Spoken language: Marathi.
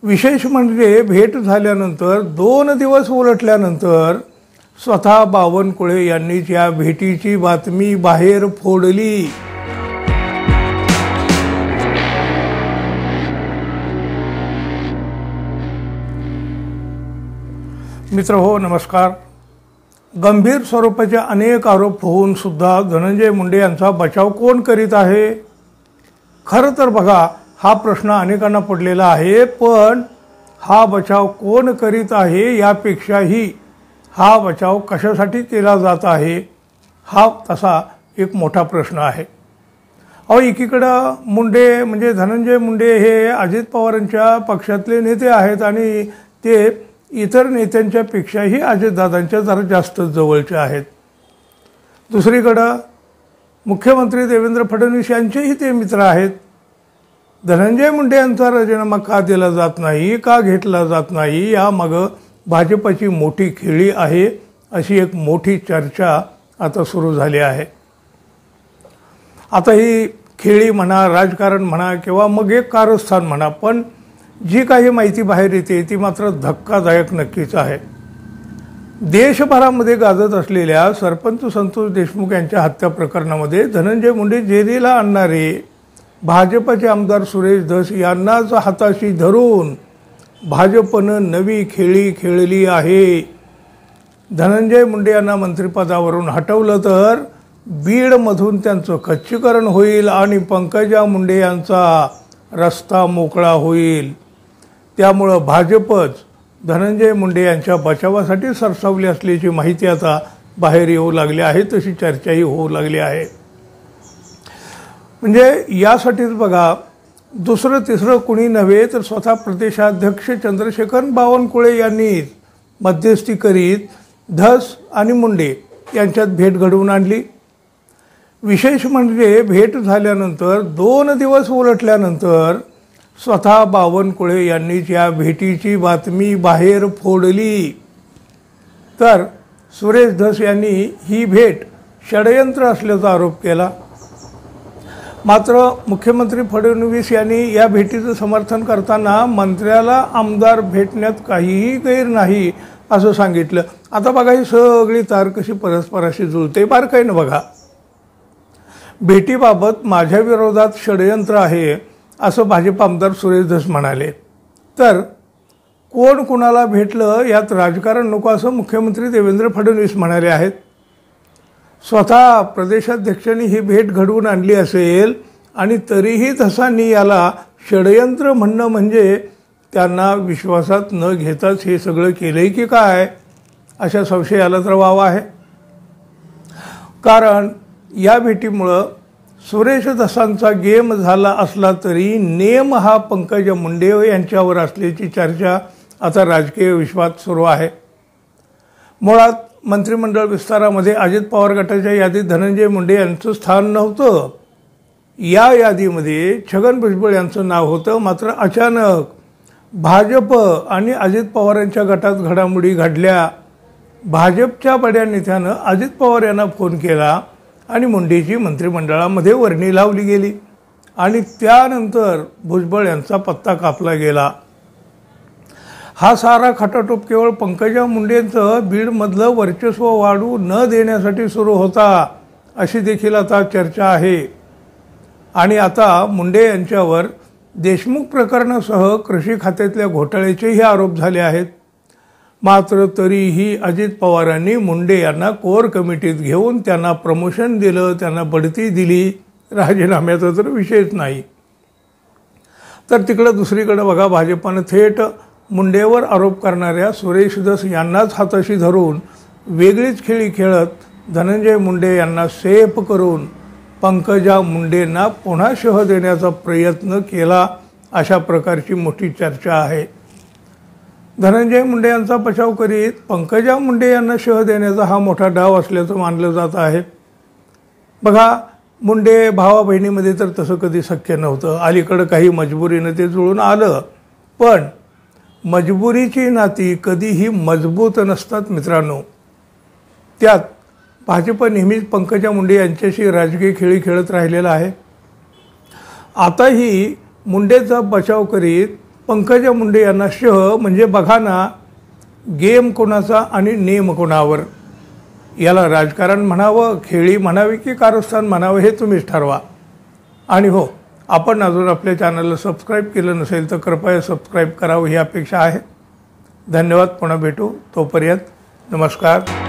विशेष म्हणजे भेट झाल्यानंतर 2 दिवस उलटल्यानंतर स्वतः बावनकुळे यांनीच या भेटीची बातमी बाहेर फोडली। मित्रहो नमस्कार। गंभीर स्वरूपाचे अनेक आरोप होऊन सुद्धा धनंजय मुंडे यांचा बचाव कोण करीत आहे? खरं तर बघा, हा प्रश्न अनेकांना पडलेला आहे, पण हा बचाव कोण करीत आहे यापेक्षाही हा बचाव कशासाठी केला जात आहे हा तसा एक मोठा प्रश्न आहे। एकीकडे मुंडे म्हणजे धनंजय मुंडे हे अजित पवारांच्या पक्षातले नेते आहेत आणि ते इतर नेत्यांच्या पेक्षाही अजितदादांच्या जरा जास्त जवळचे आहेत। दुसरीकडे मुख्यमंत्री देवेंद्र फडणवीस यांचेही ते मित्र आहेत। धनंजय मुंडे यांचा राजीनामा का दिला जात नाही, का घेतला जात नाही, यामागे भाजपची मोठी खेळी आहे अशी एक मोठी चर्चा आता सुरू झाली आहे। आता ही खेळी म्हणा, राजकारण म्हणा किंवा मग एक कारस्थान म्हणा, पण जी काही माहिती बाहेर येते ती मात्र धक्कादायक नक्कीच आहे। देशभरामध्ये गाजत असलेल्या सरपंच संतोष देशमुख यांच्या हत्या प्रकरणामध्ये धनंजय मुंडे जेरीला आणणारे भाजपचे आमदार सुरेश धस यांनाच हाताशी धरून भाजपनं नवी खेळी खेळली आहे। धनंजय मुंडे यांना मंत्रिपदावरून हटवलं तर बीडमधून त्यांचं खच्चीकरण होईल आणि पंकजा मुंडे यांचा रस्ता मोकळा होईल। त्यामुळं भाजपच धनंजय मुंडे यांच्या बचावासाठी सरसावली असल्याची माहिती आता बाहेर येऊ लागली आहे, तशी चर्चाही होऊ लागली आहे। म्हणजे यासाठीच बघा, दुसरं तिसरं कुणी नव्हे तर स्वतः प्रदेशाध्यक्ष चंद्रशेखर बावनकुळे यांनी मध्यस्थी करीत धस आणि मुंडे यांच्यात भेट घडवून आणली। विशेष म्हणजे भेट झाल्यानंतर 2 दिवस उलटल्यानंतर स्वतः बावनकुळे यांनीच या भेटीची बातमी बाहेर फोडली। तर सुरेश धस यांनी ही भेट षडयंत्र असल्याचा आरोप केला। मात्र मुख्यमंत्री फडणवीस यांनी या भेटीचं समर्थन करताना मंत्र्याला आमदार भेटण्यात काहीही गैर नाही असं सांगितलं। आता बघा, ही सगळी तार कशी परस्पराशी जुळते बारकाईनं बघा। भेटीबाबत माझ्या विरोधात षडयंत्र आहे असं भाजप आमदार सुरेश धस म्हणाले, तर कोण कुणाला भेटलं यात राजकारण नको असं मुख्यमंत्री देवेंद्र फडणवीस म्हणाले आहेत। स्वतः प्रदेशाध्यक्षांनी ही भेट घडवून आणली असेल आणि तरीही धसांनी याला षडयंत्र म्हणणं म्हणजे त्यांना विश्वासात न घेताच हे सगळं केलंय की काय अशा संशयाला तर वाव आहे। कारण या भेटीमुळं सुरेश धसांचा गेम झाला असला तरी नेम हा पंकजा मुंडे यांच्यावर असल्याची चर्चा आता राजकीय विश्वात सुरू आहे। मुळात मंत्रिमंडळ विस्तारामध्ये अजित पवार गटाच्या यादीत धनंजय मुंडे यांचं स्थान नव्हतं। या यादीमध्ये छगन भुजबळ यांचं नाव होतं। मात्र अचानक भाजप आणि अजित पवारांच्या गटात घडामोडी घडल्या। भाजपच्या बड्या नेत्यानं अजित पवार यांना फोन केला आणि मुंडेची मंत्रिमंडळामध्ये वर्णी लावली गेली आणि त्यानंतर भुजबळ यांचा पत्ता कापला गेला। हा सारा खटाटोप केवळ पंकजा मुंडेंचं बीडमधलं वर्चस्व वाढू न देण्यासाठी सुरू होता अशी देखील आता चर्चा आहे। आणि आता मुंडे यांच्यावर देशमुख प्रकरणासह कृषी खात्यातल्या घोटाळ्याचेही आरोप झाले आहेत। मात्र तरीही अजित पवारांनी मुंडे यांना कोर कमिटीत घेऊन त्यांना प्रमोशन दिलं, त्यांना बढती दिली। राजीनाम्याचा तर विषयच नाही। तर तिकडं दुसरीकडे बघा, भाजपनं थेट मुंडेवर आरोप करणाऱ्या सुरेश धस यांनाच हाताशी धरून वेगळीच खेळी खेळत धनंजय मुंडे यांना सेफ करून पंकजा मुंडेंना पुन्हा शह देण्याचा प्रयत्न केला अशा प्रकारची मोठी चर्चा आहे। धनंजय मुंडे यांचा बचाव करीत पंकजा मुंडे यांना शह देण्याचा हा मोठा डाव असल्याचं मानलं जात आहे। बघा, मुंडे भावा बहिणीमध्ये तर तसं कधी शक्य नव्हतं। अलीकडं काही मजबुरीनं ते जुळून आलं, पण मजबुरीची नाती कधीही मजबूत नसतात मित्रांनो। त्यात भाजप नेहमीच पंकजा मुंडे यांच्याशी राजकीय खेळी खेळत राहिलेला आहे। आताही मुंडेचा बचाव करीत पंकजा मुंडे यांना शह म्हणजे बघा ना, गेम कोणाचा आणि नेम कोणावर. याला राजकारण म्हणावं, खेळी म्हणावी की कारस्थान म्हणावं हे तुम्हीच ठरवा. आणि हो, आपण अजून आपल्या चॅनलला सबस्क्राईब केलं नसेल तर कृपया सबस्क्राईब करावं ही अपेक्षा आहे. धन्यवाद. पुन्हा भेटू. तोपर्यंत नमस्कार.